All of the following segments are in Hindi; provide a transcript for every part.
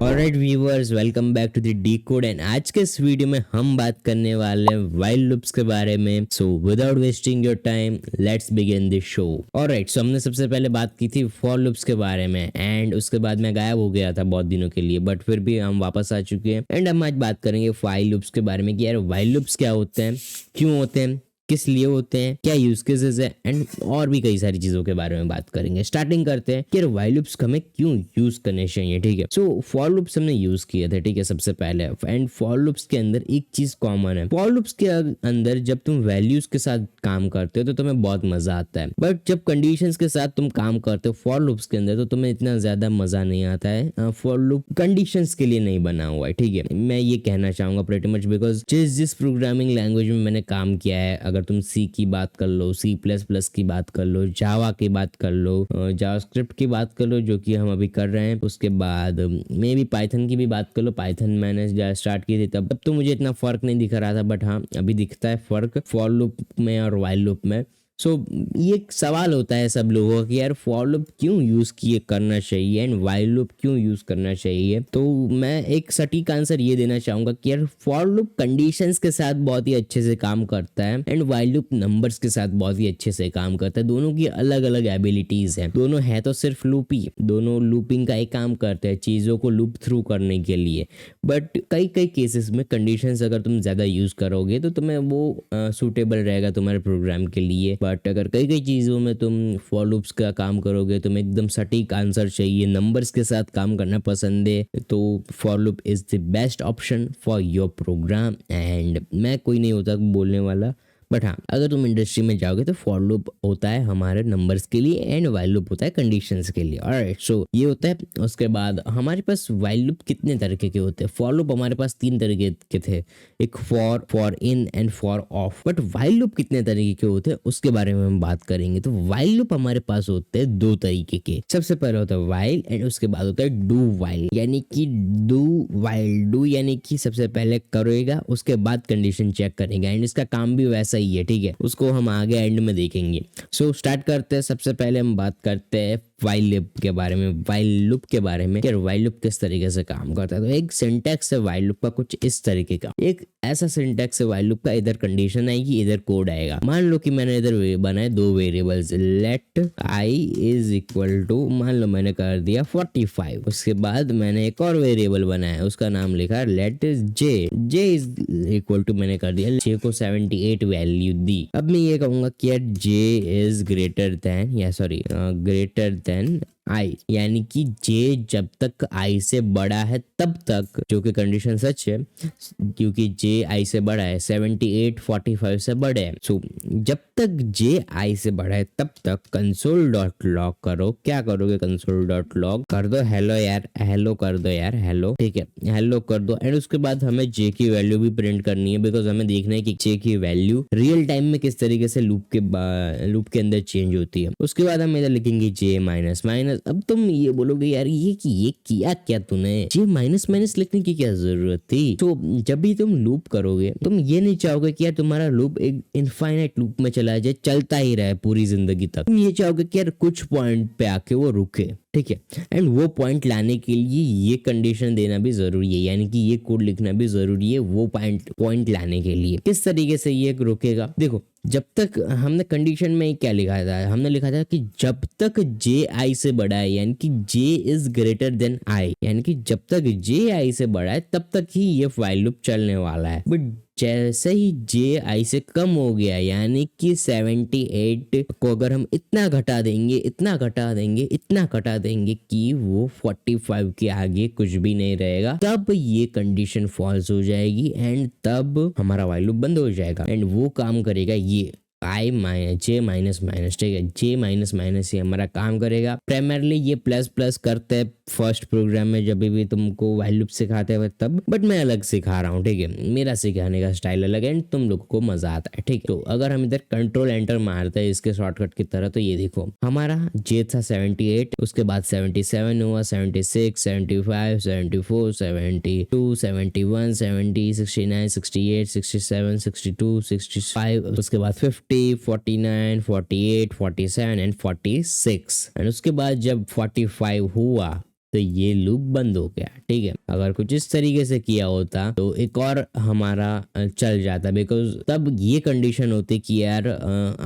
Alright viewers, welcome back to the decode. And आज के इस वीडियो में हम बात करने वाले हैं व्हाइल लूप्स के बारे में। So without wasting your time, let's begin this show. Alright, so हमने सबसे पहले बात की थी फॉर लूप्स के बारे में, एंड उसके बाद मैं गायब हो गया था बहुत दिनों के लिए, बट फिर भी हम वापस आ चुके हैं। एंड हम आज बात करेंगे व्हाइल लूप्स के बारे में कि यार व्हाइल लूप्स क्या होते हैं, क्यों होते हैं, किस लिए होते हैं, क्या यूज केसेस है, एंड और भी कई सारी चीजों के बारे में बात करेंगे। स्टार्टिंग करते हैं कि व्हाइल लूप्स हमें क्यों यूज करने चाहिए। ठीक है, सो फॉर लूप्स हमने यूज किए थे, ठीक है, सबसे पहले। एंड फॉर लूप्स के अंदर एक चीज कॉमन है, फॉर लूप्स के अंदर जब तुम वैल्यूज के साथ काम करते हो तो तुम्हें बहुत मजा आता है, बट जब कंडीशंस के साथ तुम काम करते हो फॉर लूप्स के अंदर तो तुम्हें इतना ज्यादा मजा नहीं आता है। फॉर लूप कंडीशंस के लिए नहीं बना हुआ है, ठीक है, मैं ये कहना चाहूंगा प्रीटी मच, बिकॉज जिस प्रोग्रामिंग लैंग्वेज में मैंने काम किया है, अगर तुम सी की बात कर लो, सी प्लस प्लस की बात कर लो, जावा की बात कर लो, जावास्क्रिप्ट की बात कर लो जो कि हम अभी कर रहे हैं, उसके बाद मे भी पाइथन की भी बात कर लो। पाइथन मैंने स्टार्ट की थी तब तो मुझे इतना फर्क नहीं दिख रहा था, बट हाँ अभी दिखता है फर्क फॉर लूप में और व्हाइल लूप में। सो ये एक सवाल होता है सब लोगों का कि यार फॉर लूप क्यों यूज किए करना चाहिए एंड व्हाइल लूप क्यों यूज करना चाहिए। तो मैं एक सटीक आंसर ये देना चाहूंगा कि यार फॉर लूप कंडीशंस के साथ बहुत ही अच्छे से काम करता है एंड व्हाइल लूप नंबर्स के साथ बहुत ही अच्छे से काम करता है। दोनों की अलग अलग एबिलिटीज हैं, दोनों है तो सिर्फ लूप ही, दोनों लूपिंग का एक काम करते हैं, चीजों को लूप थ्रू करने के लिए। बट कई कई केसेस में कंडीशंस अगर तुम ज्यादा यूज करोगे तो तुम्हें वो सूटेबल रहेगा तुम्हारे प्रोग्राम के लिए। बट अगर कई कई चीज़ों में तुम फॉर लूप्स का काम करोगे, तुम्हें एकदम सटीक आंसर चाहिए, नंबर्स के साथ काम करना पसंद है, तो for loop is the best option for your program. And मैं कोई नहीं होता बोलने वाला, बट हाँ अगर तुम इंडस्ट्री में जाओगे तो फॉर लूप होता है हमारे नंबर्स के लिए एंड व्हाइल लूप होता है कंडीशंस के लिए। ऑलराइट, सो ये होता है। उसके बाद हमारे पास व्हाइल लूप कितने तरीके के होते हैं। फॉर लूप हमारे पास 3 तरीके के थे, एक for in and for of. But while loop कितने तरीके के होते हैं उसके बारे में हम बात करेंगे। तो व्हाइल लूप हमारे पास होते हैं 2 तरीके के। सबसे पहले होता है व्हाइल एंड उसके बाद होता है डू व्हाइल, यानी कि डू व्हाइल, डू यानी कि सबसे पहले करेगा उसके बाद कंडीशन चेक करेगा, एंड इसका काम भी वैसा ही है, ठीक है, उसको हम आगे एंड में देखेंगे। सो स्टार्ट करते हैं। सबसे पहले हम बात करते हैं व्हाइल लूप के बारे में, व्हाइल लूप के बारे में, यार व्हाइल लूप किस तरीके से काम करता है। तो एक सिंटैक्स है व्हाइल लूप का कुछ इस तरीके का, एक ऐसा सिंटैक्स है व्हाइल लूप का, इधर कंडीशन आएगी इधर कोड आएगा। मान लो कि मैंने इधर बनाए 2 variables, let i is equal to, मान लो मैंने कर दिया 45। उसके बाद मैंने एक और वेरिएबल बनाया, उसका नाम लिखा let j, j is equal to, मैंने कर दिया जे को 78 वैल्यू दी। अब मैं ये कहूंगा कि यार जे इज ग्रेटर देन, या सॉरी ग्रेटर देन आई, यानी कि जे जब तक आई से बड़ा है तब तक, जो कि कंडीशन सच है क्योंकि जे आई से बड़ा है, 78 45 से बड़े है। सो जब तक जे आई से बड़ा है तब तक कंसोल डॉट लॉग करो। क्या करोगे, कंसोल डॉट लॉग कर दो हेलो यार, हेलो कर दो यार, हेलो, ठीक है, हेलो कर दो। एंड उसके बाद हमें जे की वैल्यू भी प्रिंट करनी है, बिकॉज हमें देखना है कि जे की वैल्यू रियल टाइम में किस तरीके से लूप के अंदर चेंज होती है। उसके बाद हम इधर लिखेंगे जे माइनस माइनस। अब तुम ये बोलोगे यार ये किया क्या तूने, जे माइनस माइनस लिखने की क्या जरूरत थी। तो जब भी तुम लूप करोगे तुम ये नहीं चाहोगे कि यार तुम्हारा लूप एक इनफाइनाइट लूप में चला जाए, चलता ही रहे पूरी जिंदगी तक। तुम ये चाहोगे कि यार कुछ पॉइंट पे आके वो रुके, ठीक है, एंड वो पॉइंट लाने के लिए ये कंडीशन देना भी जरूरी है, यानी कि ये कोड लिखना भी जरूरी है वो पॉइंट लाने के लिए। किस तरीके से ये रुकेगा, देखो जब तक हमने कंडीशन में क्या लिखा था, हमने लिखा था कि जब तक जे आई से बड़ा है, यानी कि जे इज ग्रेटर देन आई, यानी कि जब तक जे आई से बड़ा है तब तक ही ये व्हाइल लूप चलने वाला है। बट जैसे ही जे आई से कम हो गया, यानी कि 78 को अगर हम इतना घटा देंगे, इतना घटा देंगे, इतना घटा देंगे कि वो 45 के आगे कुछ भी नहीं रहेगा, तब ये कंडीशन फॉल्स हो जाएगी एंड तब हमारा व्हाइल लूप बंद हो जाएगा। एंड वो काम करेगा ये जे माइनस माइनस, ठीक है, जे माइनस माइनस ये हमारा काम करेगा। प्राइमरली ये प्लस प्लस करते हैं फर्स्ट प्रोग्राम में जब भी तुमको व्हाइल लूप सिखाते हुए तब, बट मैं अलग सिखा रहा हूँ, ठीक है, मेरा सिखाने का स्टाइल अलग है एंड तुम लोगों को मजा आता है, ठीक। तो अगर हम इधर कंट्रोल एंटर मारते हैं इसके शॉर्टकट की तरह, तो ये देखो हमारा जे था 78, उसके बाद 77 हुआ, 76 75 74 72 71 70 69 68 67 62 65, उसके बाद 50 49 48 47 एंड 46। एंड उसके बाद जब 45 हुआ तो ये लूप बंद हो गया। ठीक है, अगर कुछ इस तरीके से किया होता तो एक और हमारा चल जाता, बिकॉज तब ये कंडीशन होती कि यार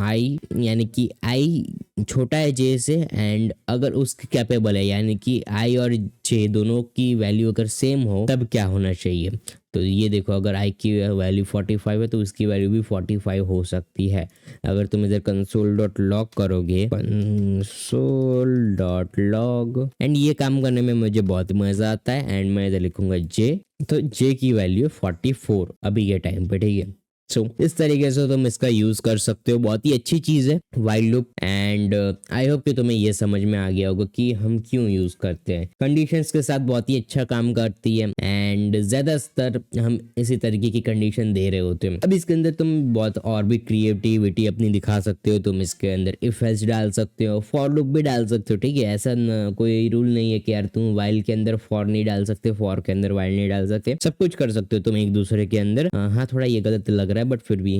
आई यानी कि आई छोटा है जे से, एंड अगर उसके कैपेबल है यानी कि आई और जे दोनों की वैल्यू अगर सेम हो तब क्या होना चाहिए। तो ये देखो, अगर आई की वैल्यू 45 है तो उसकी वैल्यू भी 45 हो सकती है। अगर तुम इधर console.log करोगे, console.log, एंड ये काम करने में मुझे बहुत मजा आता है, एंड मैं इधर लिखूंगा जे, तो जे की वैल्यू 44 अभी के टाइम पे। ठीक है, सो इस तरीके से तुम इसका यूज कर सकते हो। बहुत ही अच्छी चीज है while loop, and I hope कि तुम्हें ये समझ में आ गया होगा कि हम क्यों यूज करते हैं। कंडीशंस के साथ बहुत ही अच्छा काम करती है, एंड ज्यादातर हम इसी तरीके की कंडीशन दे रहे होते हैं। अब इसके अंदर तुम बहुत और भी क्रिएटिविटी अपनी दिखा सकते हो। तुम इसके अंदर इफ एल्स डाल सकते हो, फॉर लूप भी डाल सकते हो। ठीक है, ऐसा कोई रूल नहीं है कि यार तुम व्हाइल के अंदर फॉर नहीं डाल सकते, फॉर के अंदर व्हाइल नहीं डाल सकते। सब कुछ कर सकते हो तुम एक दूसरे के अंदर। हाँ, थोड़ा ये गलत लग रहा है, बट फिर भी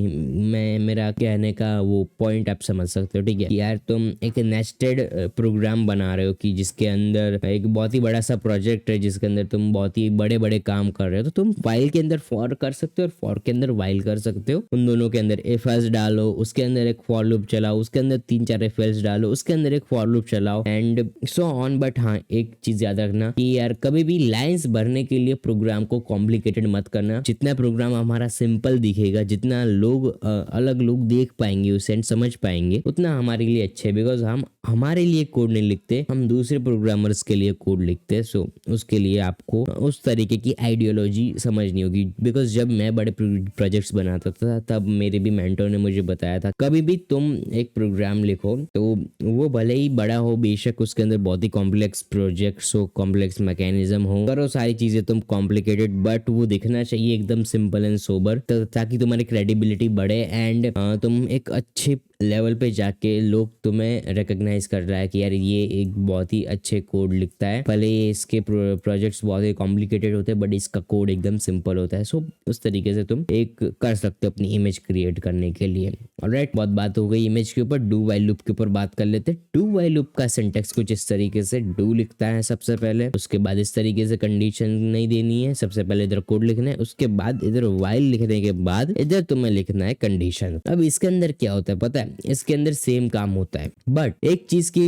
मेरा कहने का वो पॉइंट आप समझ सकते हो। ठीक है, यार तुम एक नेस्टेड प्रोग्राम बना रहे हो कि जिसके अंदर एक बहुत ही बड़ा सा प्रोजेक्ट है, जिसके अंदर तुम बहुत ही बड़े बड़े काम कर रहे हो, तो तुम व्हाइल के अंदर फॉर कर सकते हो और फॉर के अंदर व्हाइल कर सकते हो। उन दोनों के अंदर इफ एल्स डालो, उसके अंदर एक फॉर लूप चलाओ, उसके अंदर 3-4 इफ एल्स डालो, उसके अंदर एक फॉर लूप चलाओ, एंड सो ऑन। बट हाँ, एक चीज याद रखना कि यार कभी भी लाइंस भरने के लिए प्रोग्राम को कॉम्प्लिकेटेड मत करना। जितना प्रोग्राम हमारा सिंपल दिखेगा, जितना लोग अलग लोग देख पाएंगे उसे एंड समझ पाएंगे, उतना हमारे लिए अच्छे है। बिकॉज हम हमारे लिए कोड नहीं लिखते, हम दूसरे प्रोग्रामर्स के लिए कोड लिखते हैं। सो उसके लिए आपको उस तरीके की आइडियोलॉजी समझनी होगी। बिकॉज जब मैं बड़े प्रोजेक्ट्स बनाता था तब मेरे भी मेंटर ने मुझे बताया था, कभी भी तुम एक प्रोग्राम लिखो तो वो भले ही बड़ा हो, बेशक उसके अंदर बहुत ही कॉम्प्लेक्स प्रोजेक्ट्स हो, कॉम्प्लेक्स मैकेनिज्म हो, करो सारी चीजें तुम कॉम्प्लिकेटेड, बट वो दिखना चाहिए एकदम सिंपल एंड सोबर, ताकि तुम्हारी क्रेडिबिलिटी बढ़े, एंड तुम एक अच्छे लेवल पे जाके लोग तुम्हें रिकॉग्नाइज कर रहा है कि यार ये एक बहुत ही अच्छे कोड लिखता है। भले इसके प्रोजेक्ट्स बहुत ही कॉम्प्लिकेटेड होते हैं, बट इसका कोड एकदम सिंपल होता है। सो उस तरीके से तुम एक कर सकते हो अपनी इमेज क्रिएट करने के लिए। ऑलराइट, बहुत बात हो गई इमेज के ऊपर। डू व्हाइल लूप के ऊपर बात कर लेते हैं। डू व्हाइल लूप का सिंटेक्स कुछ इस तरीके से, डू लिखता है सबसे पहले, उसके बाद इस तरीके से कंडीशन नहीं देनी है, सबसे पहले इधर कोड लिखना है, उसके बाद इधर व्हाइल लिखने के बाद इधर तुम्हें लिखना है कंडीशन। अब इसके अंदर क्या होता है पता है, इसके अंदर सेम काम होता है, बट एक चीज की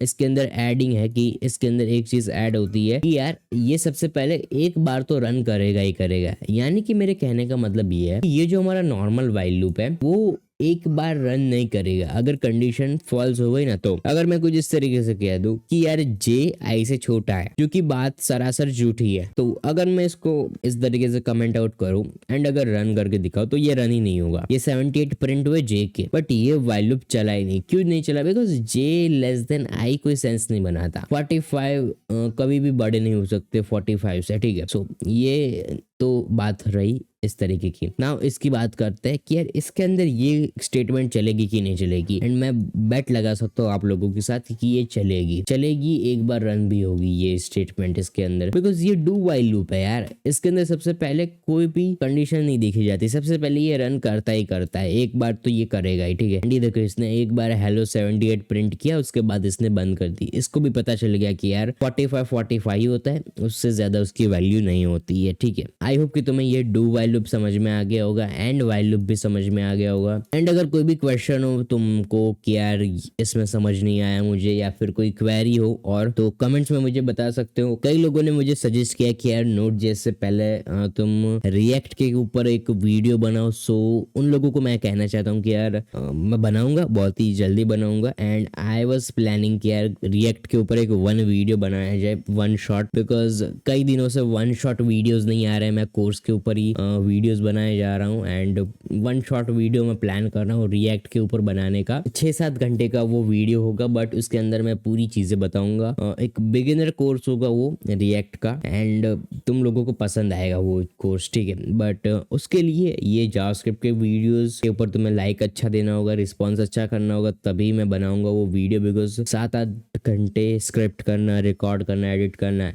इसके अंदर एडिंग है कि इसके अंदर एक चीज ऐड होती है कि यार ये सबसे पहले एक बार तो रन करेगा ही करेगा। यानी कि मेरे कहने का मतलब ये है कि ये जो हमारा नॉर्मल व्हाइल लूप है वो एक बार रन नहीं करेगा अगर कंडीशन फॉल्स हो गई ना। तो अगर मैं कुछ इस तरीके से कह दूं कि यार जे आई से छोटा है, जो कि बात सरासर झूठी है, तो अगर मैं इसको इस तरीके से कमेंट आउट करूं एंड अगर रन करके दिखाऊं तो ये रन ही नहीं होगा। ये 78 प्रिंट हुए जे के, बट ये व्हाइल लूप चला ही नहीं। क्यों नहीं चला? Because j less than i कोई सेंस नहीं बनाता। 45 कभी भी बड़े नहीं हो सकते 45 से। ठीक है, सो ये तो बात रही इस तरीके की। नाउ इसकी बात करते हैं कि यार इसके अंदर ये स्टेटमेंट चलेगी कि नहीं चलेगी, एंड मैं बेट लगा सकता हूँ आप लोगों के साथ कि ये चलेगी, एक बार रन भी होगी ये स्टेटमेंट इसके अंदर, बिकॉज ये डू व्हाइल लूप है यार। इसके अंदर सबसे पहले कोई भी कंडीशन नहीं देखी जाती, सबसे पहले ये रन करता ही करता है, एक बार तो ये करेगा ही। ठीक है, देखो इसने एक बार हेलो 78 प्रिंट किया, उसके बाद इसने बंद कर दी। इसको भी पता चल गया कि यार 45 होता है, उससे ज्यादा उसकी वैल्यू नहीं होती है। ठीक है, आई होप कि तुम्हें ये डू व्हाइल लूप समझ में आ गया होगा एंड व्हाइल लूप भी समझ में आ गया होगा। एंड अगर कोई भी क्वेश्चन हो तुमको कि यार इसमें समझ नहीं आया मुझे, या फिर कोई क्वेरी हो और, तो कमेंट्स में मुझे बता सकते हो। कई लोगों ने मुझे सजेस्ट किया कि यार नोड.जेएस से पहले तुम रिएक्ट के ऊपर एक वीडियो बनाओ। सो उन लोगों को मैं कहना चाहता हूँ कि यार मैं बनाऊंगा, बहुत ही जल्दी बनाऊंगा, एंड आई वाज प्लानिंग कि यार रिएक्ट के ऊपर एक 1 वीडियो बनाया जाए, 1 शॉट, बिकॉज कई दिनों से 1 शॉट वीडियोस नहीं आ रहे। मैं कोर्स के ऊपर ही वीडियोस बनाए जा रहा हूँ, एंड 1 शॉट वीडियो में प्लान कर रहा हूँ रिएक्ट के ऊपर बनाने का। 6-7 घंटे का वो वीडियो होगा, बट उसके अंदर मैं पूरी चीजें बताऊंगा। एक बिगिनर कोर्स होगा वो रिएक्ट का, एंड तुम लोगों को पसंद आएगा वो कोर्स। ठीक है, बट उसके लिए ये जावास्क्रिप्ट के वीडियोस के ऊपर तुम्हें लाइक अच्छा देना होगा, रिस्पॉन्स अच्छा करना होगा, तभी मैं बनाऊंगा वो वीडियो। बिकॉज 7-8 8 घंटे स्क्रिप्ट करना, रिकॉर्ड करना, एडिट करना,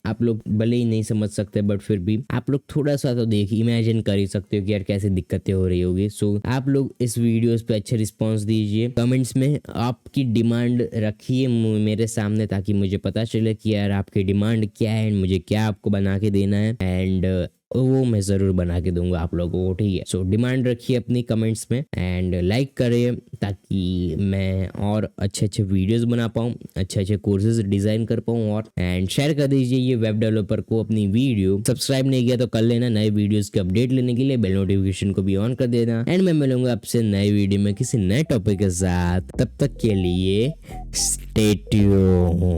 आप लोग भले ही नहीं समझ सकते बट फिर भी आप लोग थोड़ा सा तो देखिए, इमेजिन कर ही सकते हो कि यार कैसे दिक्कतें हो रही होगी। सो आप लोग इस वीडियोस पे अच्छे रिस्पांस दीजिए, कमेंट्स में आपकी डिमांड रखिए मेरे सामने, ताकि मुझे पता चले कि यार आपकी डिमांड क्या है, मुझे क्या आपको बना के देना है, एंड वो मैं ज़रूर बना के दूंगा आप लोगों को, ठीक है। सो डिमांड रखिए अपनी कमेंट्स में, एंड लाइक करिए ताकि मैं और अच्छे अच्छे वीडियोस बना पाऊँ, अच्छे अच्छे कोर्सेज डिज़ाइन कर पाऊँ, और एंड शेयर कर दीजिए ये वेब डेवलपर को अपनी वीडियो। सब्सक्राइब नहीं किया तो कर लेना, नए वीडियोस के अपडेट लेने के लिए बेल नोटिफिकेशन को भी ऑन कर देना। एंड मैं मिलूंगा आपसे नए वीडियो में किसी नए टॉपिक के साथ, तब तक के लिए स्टे ट्यून।